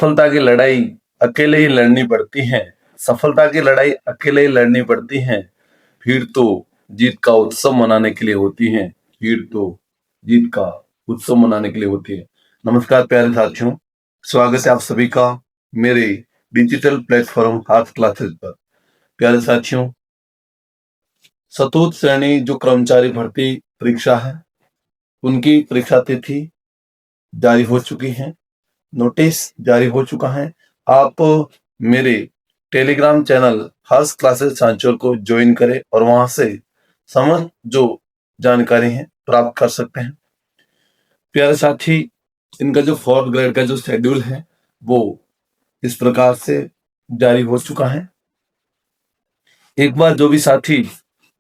सफलता की लड़ाई अकेले ही लड़नी पड़ती है। सफलता की लड़ाई अकेले ही लड़नी पड़ती है। फिर तो जीत का उत्सव मनाने के लिए होती है। फिर तो जीत का उत्सव मनाने के लिए होती है। नमस्कार प्यारे साथियों, स्वागत है आप सभी का मेरे डिजिटल प्लेटफॉर्म हाथ क्लासेस पर। प्यारे साथियों, चतुर्थ श्रेणी जो कर्मचारी भर्ती परीक्षा है, उनकी परीक्षा तिथि जारी हो चुकी है, नोटिस जारी हो चुका है। आप मेरे टेलीग्राम चैनल हर्ष क्लासेस सांचौर को ज्वाइन करें और वहां से समस्त जो जानकारी है प्राप्त कर सकते हैं। प्यारे साथी, इनका जो फोर्थ ग्रेड का जो शेड्यूल है वो इस प्रकार से जारी हो चुका है। एक बार जो भी साथी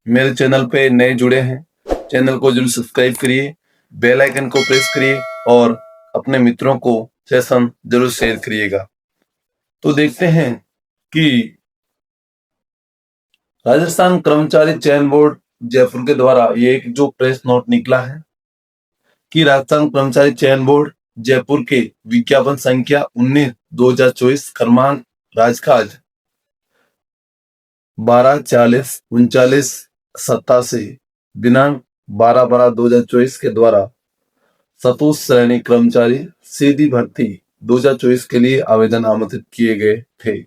मेरे चैनल पे नए जुड़े हैं, चैनल को जरूर सब्सक्राइब करिए, बेल आइकन को प्रेस करिए और अपने मित्रों को सेशन जरूर शेयर करिएगा। तो देखते हैं कि राजस्थान कर्मचारी चयन बोर्ड जयपुर के द्वारा ये एक जो प्रेस नोट निकला है कि राजस्थान कर्मचारी चयन बोर्ड जयपुर के विज्ञापन संख्या 19/2024 क्रमांक राजकाज 12/40/39/87 दिनांक 12/12/2024 के द्वारा चतुर्थ श्रेणी कर्मचारी सीधी भर्ती 2024 के लिए आवेदन आमंत्रित किए गए थे।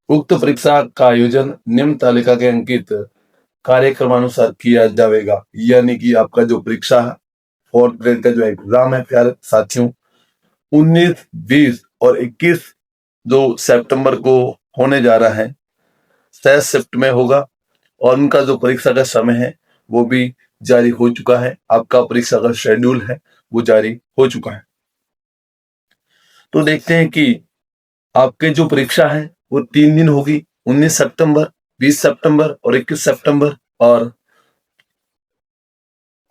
उक्त परीक्षा का आयोजन निम्न तालिका के अंकित कार्यक्रमानुसार किया जाएगा। यानी कि आपका जो परीक्षा है, फोर्थ ग्रेड का जो एग्जाम है प्यारे साथियों, 19, 20 और 21 जो सितंबर को होने जा रहा है, 6 शिफ्ट में होगा और उनका जो परीक्षा का समय है वो भी जारी हो चुका है। आपका परीक्षा का शेड्यूल है वो जारी हो चुका है। तो देखते हैं कि आपके जो परीक्षा है वो 3 दिन होगी, 19 सितंबर, 20 सितंबर और 21 सितंबर। और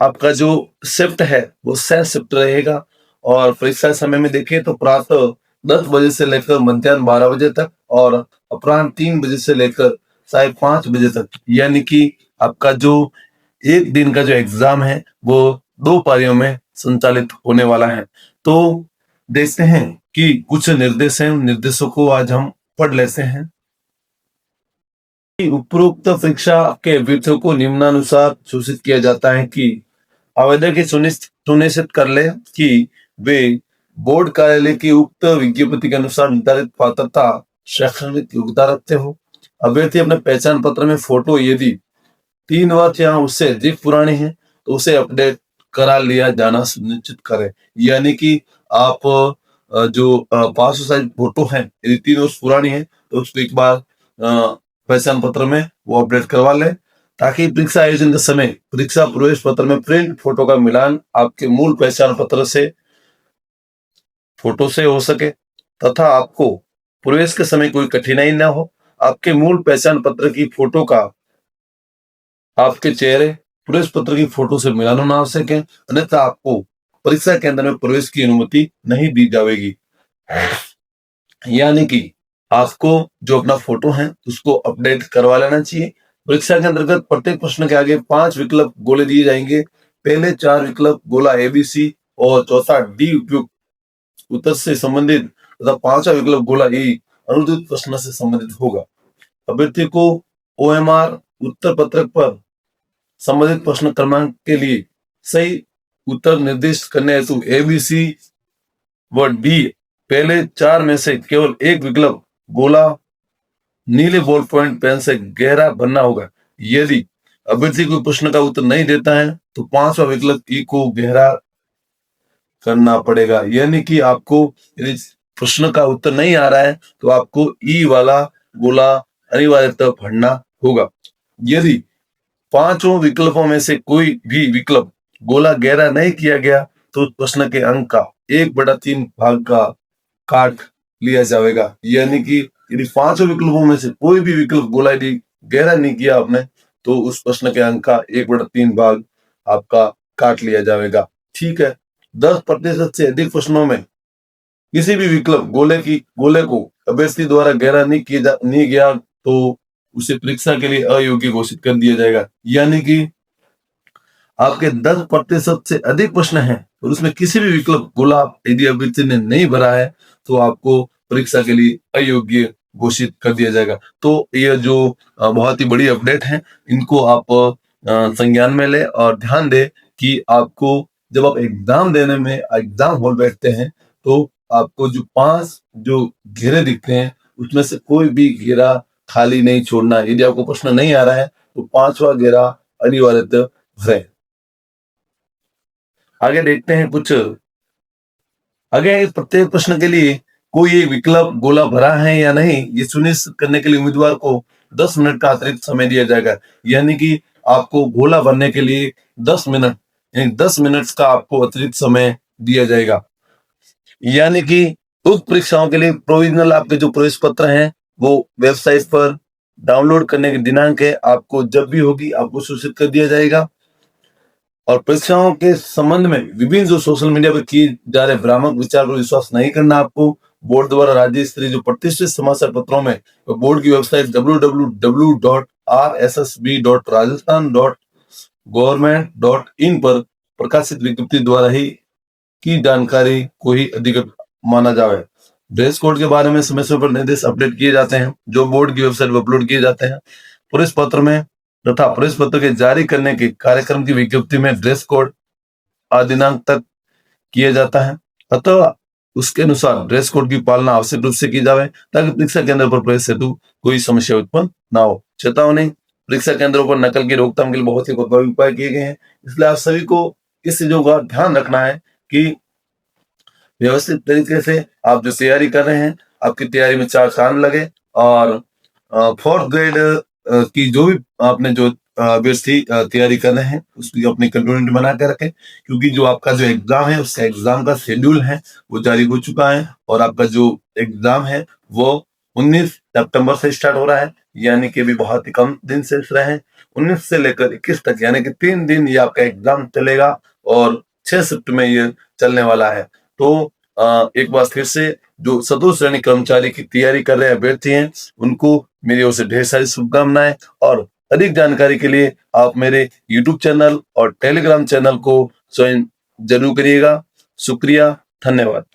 आपका जो शिफ्ट है वो 6 शिफ्ट रहेगा। और परीक्षा समय में देखें तो प्रातः 10 बजे से लेकर मध्याह्न 12 बजे तक और अपराह्न 3 बजे से लेकर 5:30 बजे तक। यानी कि आपका जो एक दिन का जो एग्जाम है वो 2 पारियों में संचालित होने वाला है। तो देखते हैं कि कुछ निर्देश हैं, उन निर्देशों को आज हम पढ़ लेते हैं। उपरोक्त परीक्षा के अभ्यर्थियों को निम्नानुसार सूचित किया जाता है कि आवेदक सुनिश्चित कर ले कि वे बोर्ड कार्यालय की उक्त विज्ञप्ति के अनुसार निर्धारित पात्रता शैक्षणिक योग्यता रखते हो। अभ्यर्थी अपने पहचान पत्र में फोटो यदि 3 वर्ष या उससे अधिक पुरानी है तो उसे अपडेट करा लिया जाना सुनिश्चित करें। यानी कि आप जो पासपोर्ट साइज फोटो है यदि 3 वर्ष पुरानी है तो उसको एक बार पहचान पत्र में वो अपडेट करवा ले, ताकि परीक्षा आयोजन के समय परीक्षा प्रवेश पत्र में प्रिंट फोटो का मिलान आपके मूल पहचान पत्र से फोटो से हो सके तथा आपको प्रवेश के समय कोई कठिनाई न हो। आपके मूल पहचान पत्र की फोटो का आपके चेहरे प्रवेश पत्र की फोटो से मिलान होना आवश्यक है, अन्यथा आपको परीक्षा केंद्र में प्रवेश की अनुमति नहीं दी जाएगी। यानी कि आपको जो अपना फोटो है उसको अपडेट करवा लेना चाहिए। परीक्षा के अंतर्गत प्रत्येक प्रश्न के आगे 5 विकल्प गोले दिए जाएंगे। पहले 4 विकल्प गोला ABC और चौथा D उपयुक्त उत्तर से संबंधित तथा 5वां विकल्प गोला E अनुदित प्रश्न से संबंधित होगा। अभ्यर्थी को OMR उत्तर पत्रक पर संबंधित प्रश्न क्रमांक के लिए सही उत्तर निर्दिष्ट करने हेतु ABC व D पहले 4 में से केवल एक विकल्प गोला नीले बॉल पॉइंट पेन से गहरा भरना होगा। यदि अभ्यर्थी को प्रश्न का उत्तर नहीं देता है तो 5वां विकल्प ई को गहरा करना पड़ेगा। यानी कि आपको यदि प्रश्न का उत्तर नहीं आ रहा है तो आपको ई वाला गोला अनिवार्यतः भरना होगा। यदि 5 विकल्पों में से कोई भी विकल्प गोला गहरा नहीं किया गया तो प्रश्न के अंक का 1/3 भाग का काट लिया जाएगा। यानी कि यदि 5 विकल्पों में से कोई भी विकल्प गोला यदि गहरा नहीं किया आपने तो उस प्रश्न के अंक का 1/3 भाग आपका काट लिया जाएगा। ठीक है। 10% से अधिक प्रश्नों में किसी भी विकल्प गोले को अभ्यर्थी द्वारा गहरा नहीं गया तो उसे परीक्षा के लिए अयोग्य घोषित कर दिया जाएगा। यानी कि आपके 10% से अधिक प्रश्न हैं और उसमें किसी भी विकल्प गोला यदि अभ्यर्थी ने नहीं भरा है तो आपको परीक्षा के लिए अयोग्य घोषित कर दिया जाएगा। तो ये जो बहुत ही बड़ी अपडेट है, इनको आप संज्ञान में ले और ध्यान दे कि आपको जब आप एग्जाम देने में एग्जाम हॉल बैठते हैं तो आपको जो 5 जो घेरे दिखते हैं उसमें से कोई भी घेरा खाली नहीं छोड़ना है। यदि आपको प्रश्न नहीं आ रहा है तो 5वां घेरा अनिवार्यतः भरें। आगे देखते हैं कुछ। आगे प्रत्येक प्रश्न के लिए कोई एक विकल्प गोला भरा है या नहीं, ये सुनिश्चित करने के लिए उम्मीदवार को 10 मिनट का अतिरिक्त समय दिया जाएगा। यानी कि आपको गोला भरने के लिए 10 मिनट, यानी 10 मिनट का आपको अतिरिक्त समय दिया जाएगा। यानी कि उक्त परीक्षाओं के लिए प्रोविजनल आपके जो प्रवेश पत्र हैं वो वेबसाइट पर डाउनलोड करने के दिनांक है, आपको जब भी होगी आपको सूचित कर दिया जाएगा। और परीक्षाओं के संबंध में विभिन्न जो सोशल मीडिया पर किए जा रहे भ्रामक विचार पर विश्वास नहीं करना। आपको बोर्ड द्वारा राज्य स्तरीय जो प्रतिष्ठित समाचार पत्रों में बोर्ड की वेबसाइट www.rssb.rajasthan.government.in पर प्रकाशित विज्ञप्ति द्वारा ही की जानकारी को ही अधिकृत माना जाए। ड्रेस कोड के बारे में समय समय पर निर्देश अपडेट किए जाते हैं जो बोर्ड की वेबसाइट पर अपलोड किए जाते हैं। प्रवेश पत्र में तथा प्रवेश पत्र के जारी करने के कार्यक्रम की विज्ञप्ति में ड्रेस कोड दिनांक तक किया जाता है, अतः उसके अनुसार ड्रेस कोड की पालना आवश्यक रूप से की जाए ताकि परीक्षा केंद्र पर प्रवेश हेतु कोई समस्या उत्पन्न ना हो। चेतावनी, परीक्षा केंद्रों पर नकल की रोकथाम के लिए बहुत ही प्रभावी उपाय किए गए हैं, इसलिए आप सभी को इस चीजों का ध्यान रखना है कि व्यवस्थित तरीके से आप जो तैयारी कर रहे हैं आपकी तैयारी में 4 चांद लगे। और 4th ग्रेड की जो भी आपने जो अभ्यर्थी तैयारी कर रहे हैं उसकी अपनी कंटिन्यूटी बना के रखें, क्योंकि जो आपका जो एग्जाम है उसका एग्जाम का शेड्यूल है वो जारी हो चुका है और आपका जो एग्जाम है वो 19 सितंबर से स्टार्ट हो रहा है, यानी कि भी बहुत ही कम दिन से रहे हैं। 19 से लेकर 21 तक यानी कि 3 दिन ये आपका एग्जाम चलेगा और 6 शिफ्ट में ये चलने वाला है। तो एक बार फिर से जो चतुर्थ श्रेणी कर्मचारी की तैयारी कर रहे अभ्यर्थी हैं उनको मेरी ओर से ढेर सारी शुभकामनाएं। और अधिक जानकारी के लिए आप मेरे YouTube चैनल और टेलीग्राम चैनल को ज्वाइन जरूर करिएगा। शुक्रिया, धन्यवाद।